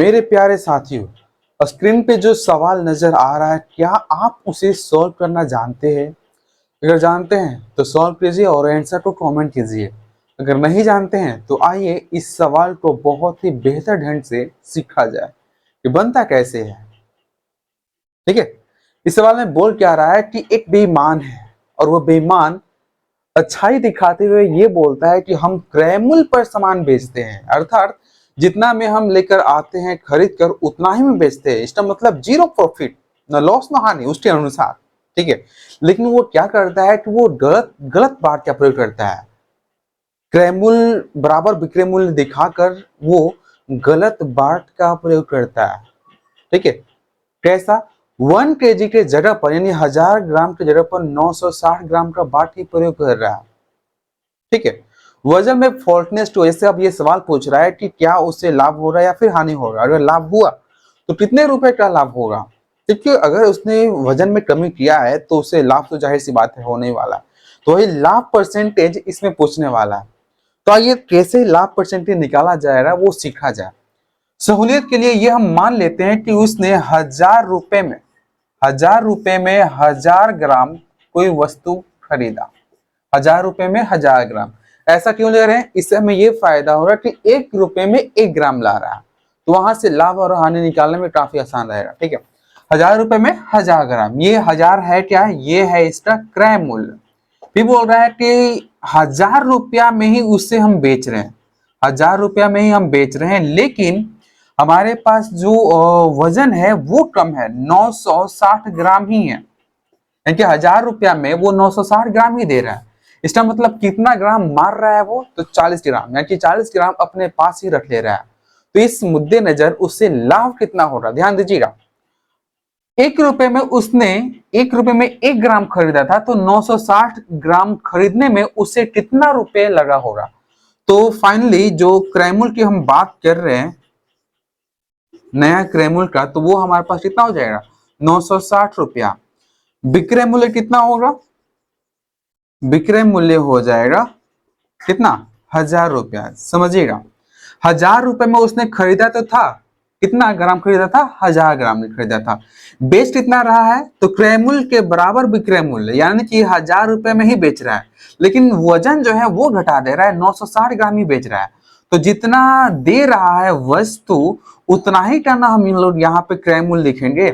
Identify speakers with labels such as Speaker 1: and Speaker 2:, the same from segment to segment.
Speaker 1: मेरे प्यारे साथियों, स्क्रीन पे जो सवाल नजर आ रहा है, क्या आप उसे सॉल्व करना जानते हैं? अगर जानते हैं तो सॉल्व कीजिए और आंसर को कमेंट कीजिए। अगर नहीं जानते हैं तो आइए इस सवाल को बहुत ही बेहतर ढंग से सीखा जाए कि बनता कैसे है। ठीक है, इस सवाल में बोल क्या रहा है कि एक बेईमान है और वो बेईमान अच्छाई दिखाते हुए ये बोलता है कि हम क्रय पर सामान बेचते हैं, अर्थात जितना में हम लेकर आते हैं खरीद कर उतना ही में बेचते हैं। इसका मतलब जीरो प्रॉफिट, न लॉस न हानि उसके अनुसार। ठीक है, लेकिन वो क्या करता है कि वो गलत गलत बात का प्रयोग करता है। क्रय मूल्य बराबर विक्रय मूल्य दिखाकर वो गलत बात का प्रयोग करता है। ठीक है, कैसा? 1 kg के जगह पर यानी 1000 ग्राम के जगह पर 960 ग्राम का बाट ही प्रयोग कर रहा है। ठीक है, वजन में फॉल्टनेस की वजह से अब ये सवाल पूछ रहा है कि क्या उससे लाभ हो रहा है या फिर हानि हो रहा है। अगर लाभ हुआ तो कितने रुपए का लाभ होगा? क्योंकि अगर उसने वजन में कमी किया है तो उसे लाभ तो जाहिर सी बात है होने वाला है। तो वही लाभ परसेंटेज इसमें पूछने वाला है। तो आइए कैसे लाभ परसेंटेज निकाला जाएगा वो सीखा जाए। सहूलियत के लिए ये हम मान लेते हैं कि उसने 1000 रुपए में 1000 ग्राम कोई वस्तु खरीदा। 1000 रुपए में 1000 ग्राम। ऐसा क्यों ले रहे हैं? इससे हमें ये फायदा हो रहा है कि 1 रुपए में 1 ग्राम ला रहा है, तो वहां से लाभ और हानि निकालने में काफी आसान रहेगा। ठीक है, 1000 रुपए में 1000 ग्राम, ये 1000 है क्या? ये है इसका क्रय मूल्य। फिर बोल रहा है कि 1000 रुपया में ही उससे हम बेच रहे हैं, 1000 रुपया में ही हम बेच रहे हैं, लेकिन हमारे पास जो वजन है वो कम है, 960 ग्राम ही है। यानी 1000 रुपया में वो 960 ग्राम ही दे रहा है। इसका मतलब कितना ग्राम मार रहा है वो? तो 40 ग्राम, यानी 40 ग्राम अपने पास ही रख ले रहा है। तो इस मुद्दे नजर उससे लाभ कितना हो रहा है, ध्यान दीजिएगा। 1 रुपए में उसने 1 रुपए में 1 ग्राम खरीदा था, तो 960 ग्राम खरीदने में उसे कितना रुपए लगा होगा? तो फाइनली जो क्रय मूल्य की हम बात कर रहे हैं, नया क्रय मूल्य का, तो वो हमारे पास कितना हो जाएगा? 960 रुपया। विक्रय मूल्य कितना होगा? विक्रय मूल्य हो जाएगा कितना? 1000 रुपया। समझिएगा, 1000 रुपए में उसने खरीदा तो था, कितना ग्राम खरीदा था? 1000 ग्राम खरीदा था। बेच कितना रहा है? तो क्रय मूल्य के बराबर विक्रय मूल्य, यानी कि 1000 रुपए में ही बेच रहा है, लेकिन वजन जो है वो घटा दे रहा है, 960 ग्राम ही बेच रहा है। तो जितना दे रहा है वस्तु उतना ही का ना हम लोग यहाँ पे क्रय मूल्य लिखेंगे।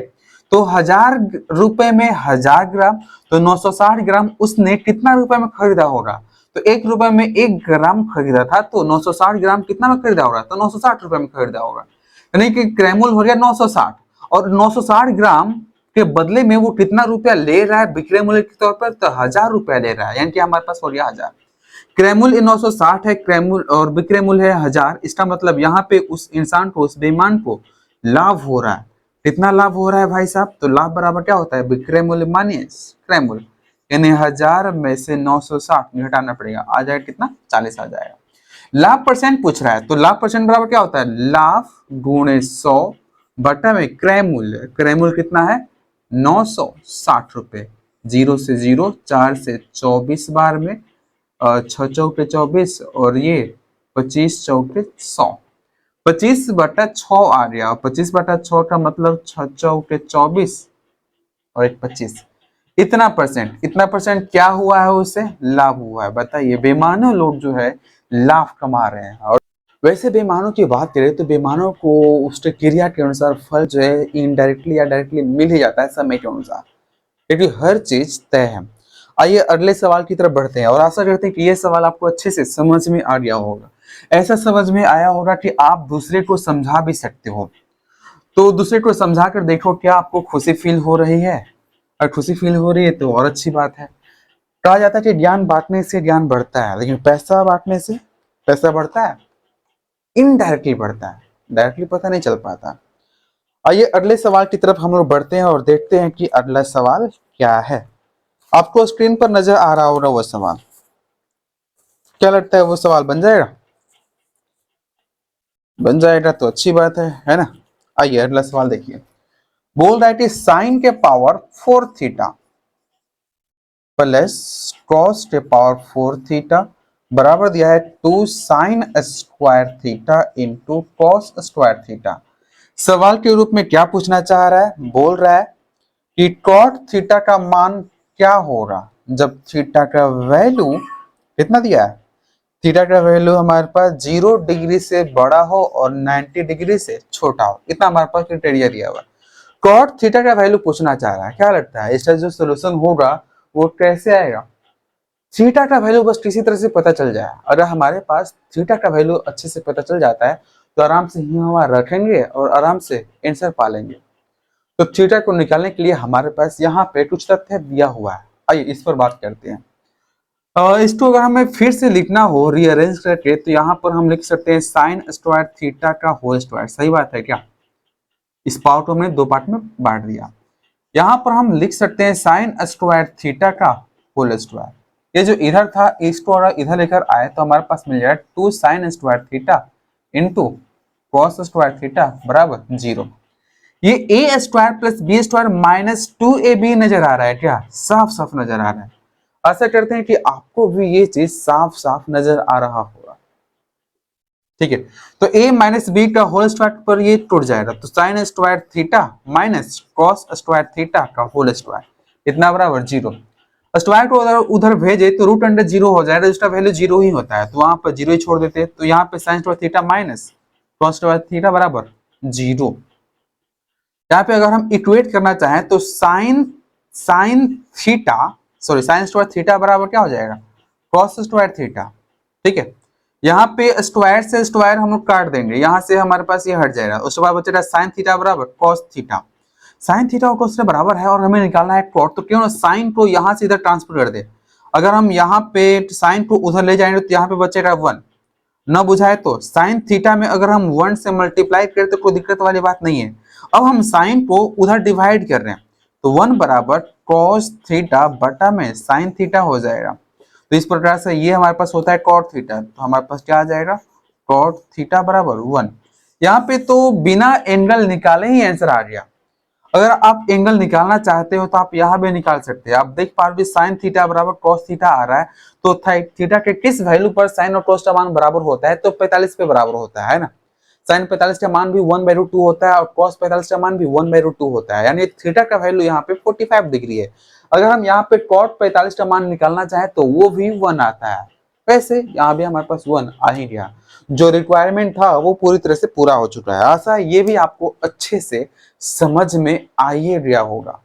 Speaker 1: तो 1000 रुपए में 1000 ग्राम, तो 960 ग्राम उसने कितना रुपए में खरीदा होगा? तो 1 रुपए में 1 ग्राम खरीदा था, तो 960 ग्राम कितना में खरीदा होगा? तो 960 रुपए में खरीदा होगा। यानी कि क्रय मूल्य हो गया 960, और 960 ग्राम के बदले में वो कितना रुपया ले रहा है विक्रय मूल्य के तौर पर? तो 1000 रुपया ले रहा है, यानी कि हमारे पास हो गया 1000। क्रय मूल्य 960 है, क्रय मूल्य और विक्रय मूल्य है 1000। इसका मतलब यहाँ पे उस इंसान को, उस बेईमान को लाभ हो रहा है। कितना लाभ हो रहा है भाई साहब? तो लाभ बराबर क्या होता है? विक्रय मूल्य मानिए क्रय मूल्य, यानी 1000 में से 960 घटाना पड़ेगा, आ जाएगा कितना? 40 आ जाएगा। लाभ परसेंट पूछ रहा है, तो लाभ परसेंट बराबर क्या होता है? लाभ गुणे 100 बटा में क्रय मूल्य। क्रय मूल्य कितना है? 960 रुपए। 0 से 0, 4 से 24 बार में, 6 चौके 24 और ये 25 चौके 100, 25/6 आ गया। 25/6 का मतलब 6 चौके 24 और एक 25। इतना परसेंट क्या हुआ है? उससे लाभ हुआ है। बताइए, बेईमानों लोग जो है लाभ कमा रहे हैं। और वैसे बेईमानों की बात करें तो बेईमानों को उसके क्रिया के अनुसार फल जो है इनडायरेक्टली या डायरेक्टली मिल ही जाता है समय के अनुसार, क्योंकि हर चीज तय है। आइए अगले सवाल की तरफ बढ़ते हैं और आशा करते हैं कि यह सवाल आपको अच्छे से समझ में आ गया होगा। ऐसा समझ में आया होगा कि आप दूसरे को समझा भी सकते हो। तो दूसरे को समझा कर देखो, क्या आपको खुशी फील हो रही है? अगर खुशी फील हो रही है तो और अच्छी बात है। कहा जाता है कि ज्ञान बांटने से ज्ञान बढ़ता है, लेकिन पैसा बांटने से पैसा बढ़ता है? इनडायरेक्टली बढ़ता है, डायरेक्टली पता नहीं चल पाता। आइए अगले सवाल की तरफ हम लोग बढ़ते हैं और देखते हैं कि अगला सवाल क्या है। आपको स्क्रीन पर नजर आ रहा होगा वो सवाल। क्या लगता है वो सवाल बन जाएगा? बन जाएगा तो अच्छी बात है ना। आइए अगला सवाल देखिए। बोल रहा है कि साइन के पावर 4 थीटा प्लस कॉस के पावर 4 थीटा बराबर दिया है 2 sine square theta into cos square theta. सवाल के रूप में क्या पूछना चाह रहा है, बोल रहा है कि कॉट थीटा का मान क्या होगा जब थीटा का वैल्यू कितना दिया है, थीटा का वैल्यू हमारे पास 0 डिग्री से बड़ा हो और 90 डिग्री से छोटा हो, इतना हमारे पास क्राइटेरिया दिया हुआ है। कॉट थीटा का वैल्यू पूछना चाह रहा है, क्या लगता है इसका जो सोल्यूशन होगा वो कैसे आएगा? थीटा का वैल्यू बस किसी तरह से पता चल जाए, अगर हमारे पास थीटा का वैल्यू अच्छे से पता चल जाता है तो आराम से ही हम रखेंगे और आराम से आंसर पा लेंगे। तो थीटा को निकालने के लिए हमारे पास यहाँ पे कुछ तथ्य दिया हुआ है, आइए इस पर बात करते हैं। इसको अगर हमें फिर से लिखना हो रीअरेंज करके तो यहाँ पर हम लिख सकते हैं साइन स्क्वायर थीटा का होल स्क्वायर। सही बात है क्या? इस पार्ट को हमने दो पार्ट में बांट दिया। यहाँ पर हम लिख सकते हैं साइन स्क्वायर थीटा का होल स्क्वायर। ये जो इधर था इसको अगर इधर लेकर आए तो हमारे पास मिल जाएगा 2 sine square theta into cos square theta बराबर 0। ये A square plus B square minus 2ab नजर आ रहा है क्या? साफ साफ नजर आ रहा है। आशा करते हैं कि आपको भी ये चीज साफ साफ नजर आ रहा होगा। ठीक है, तो a माइनस बी का होल स्क्वायर पर ये टूट जाएगा, तो sign square theta minus cos square theta का होल स्क्वायर इतना बराबर 0। स्क्वायर को अगर उधर भेजे तो रूट अंडर 0 हो जाएगा, जिसका वैल्यू 0 ही होता है, तो वहां पर 0 ही छोड़ देते हैं। तो यहाँ पे sign square theta minus cos square theta बराबर 0। यहाँ पे अगर हम इक्वेट करना चाहें तो sine sine theta sorry sine square theta बराबर क्या हो जाएगा? Cos square theta. ठीक है, यहाँ पे स्क्वायर से स्क्वायर हम लोग काट देंगे, यहाँ से हमारे पास ये हट जाएगा, उसके बाद बचेगा साइन थीटा बराबर कॉस थीटा। साइन थीटा और कॉस थीटा बराबर है और हमें निकालना है कॉट, तो क्यों ना साइन को यहाँ से इधर ट्रांसफर कर दे। अगर हम यहाँ पे साइन को उधर ले जाएंगे तो यहाँ पे बचेगा 1। न बुझाए तो साइन थीटा में अगर हम 1 से मल्टीप्लाई करें तो कोई दिक्कत वाली बात नहीं है। अब हम साइन को उधर डिवाइड कर रहे हैं तो 1 बराबर कॉस थीटा बटा में साइन थीटा हो जाएगा। तो इस प्रकार से ये हमारे पास होता है कॉट थीटा, तो हमारे पास क्या आ जाएगा? कॉट थीटा बराबर 1। यहाँ पे तो बिना एंगल निकाले ही आंसर आ गया। अगर आप एंगल निकालना चाहते हो तो आप यहाँ भी निकाल सकते हैं। आप देख पा रहे साइन थीटा बराबर कॉस थीटा आ रहा है, तो थीटा के किस वैल्यू पर साइन और कॉस का मान बराबर होता है? तो 45 पे बराबर होता है ना। साइन 45 का मान भी 1/2 होता है और कॉस 45 का मान भी 1/2 होता है, यानी थीटा का वैल्यू यहाँ पे 45 डिग्री है। अगर हम यहाँ पे कॉट 45 का मान निकालना चाहे तो वो भी 1 आता है। वैसे यहाँ भी हमारे पास 1 आ ही गया, जो रिक्वायरमेंट था वो पूरी तरह से पूरा हो चुका है। आशा ये भी आपको अच्छे से समझ में आ ही गया होगा।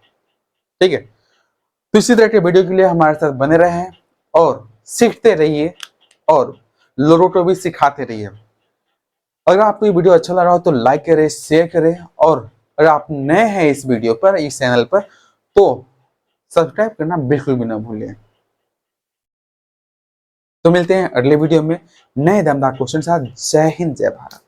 Speaker 1: ठीक है, तो इसी तरह के वीडियो के लिए हमारे साथ बने रहें और सीखते रहिए और लोगों को भी सिखाते रहिए। अगर आपको ये वीडियो अच्छा लगा हो तो लाइक करें, शेयर करें, और अगर आप नए हैं इस वीडियो पर, इस चैनल पर, तो सब्सक्राइब करना बिल्कुल भी ना भूलें। तो मिलते हैं अगले वीडियो में नए दमदार क्वेश्चन के साथ। जय हिंद, जय भारत।